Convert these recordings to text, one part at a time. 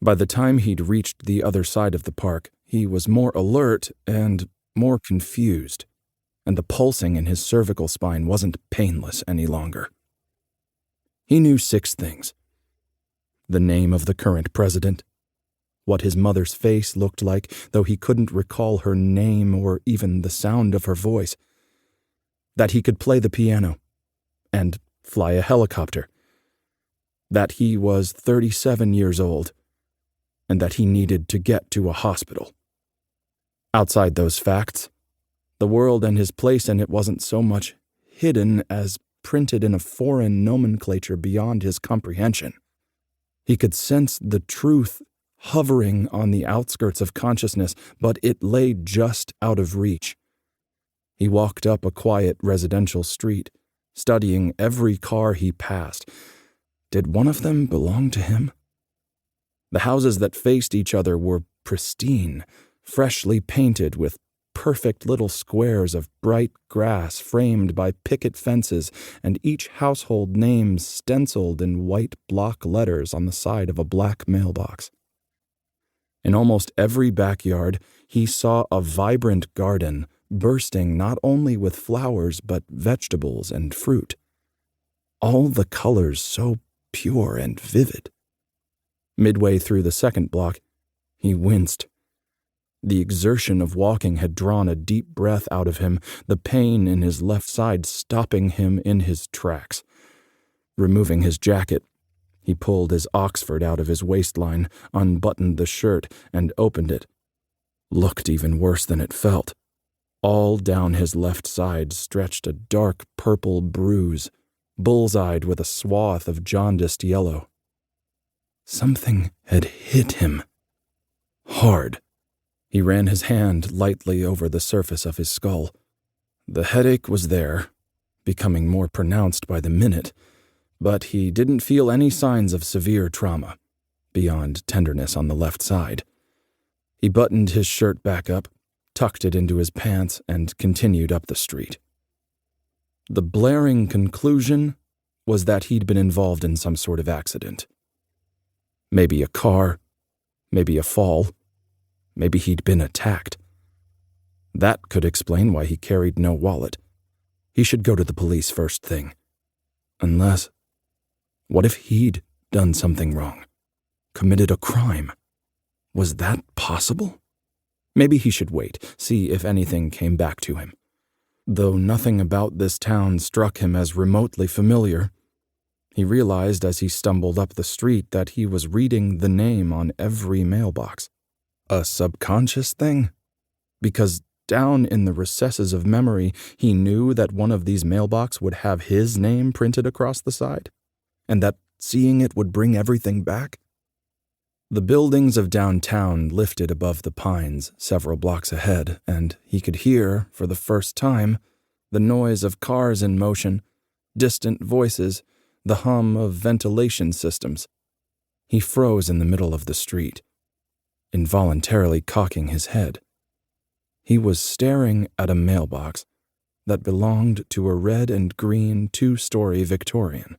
By the time he'd reached the other side of the park, he was more alert and more confused, and the pulsing in his cervical spine wasn't painless any longer. He knew 6 things. The name of the current president, what his mother's face looked like, though he couldn't recall her name or even the sound of her voice, that he could play the piano and fly a helicopter, that he was 37 years old, and that he needed to get to a hospital. Outside those facts, the world and his place in it wasn't so much hidden as printed in a foreign nomenclature beyond his comprehension. He could sense the truth hovering on the outskirts of consciousness, but it lay just out of reach. He walked up a quiet residential street, studying every car he passed. Did one of them belong to him? The houses that faced each other were pristine, freshly painted with perfect little squares of bright grass framed by picket fences, and each household name stenciled in white block letters on the side of a black mailbox. In almost every backyard, he saw a vibrant garden bursting not only with flowers but vegetables and fruit. All the colors so pure and vivid. Midway through the second block, he winced. The exertion of walking had drawn a deep breath out of him, the pain in his left side stopping him in his tracks. Removing his jacket, he pulled his Oxford out of his waistline, unbuttoned the shirt, and opened it. Looked even worse than it felt. All down his left side stretched a dark purple bruise, bullseyed with a swath of jaundiced yellow. Something had hit him. Hard. He ran his hand lightly over the surface of his skull. The headache was there, becoming more pronounced by the minute, but he didn't feel any signs of severe trauma, beyond tenderness on the left side. He buttoned his shirt back up, tucked it into his pants, and continued up the street. The blaring conclusion was that he'd been involved in some sort of accident. Maybe a car, maybe a fall, maybe he'd been attacked. That could explain why he carried no wallet. He should go to the police first thing. Unless, what if he'd done something wrong? Committed a crime? Was that possible? Maybe he should wait, see if anything came back to him. Though nothing about this town struck him as remotely familiar, he realized as he stumbled up the street that he was reading the name on every mailbox. A subconscious thing? Because down in the recesses of memory, he knew that one of these mailboxes would have his name printed across the side, and that seeing it would bring everything back. The buildings of downtown lifted above the pines several blocks ahead, and he could hear, for the first time, the noise of cars in motion, distant voices, the hum of ventilation systems. He froze in the middle of the street, involuntarily cocking his head. He was staring at a mailbox that belonged to a red and green 2-story Victorian.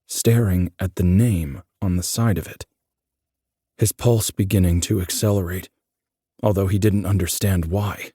Staring at the name on the side of it. His pulse beginning to accelerate, although he didn't understand why.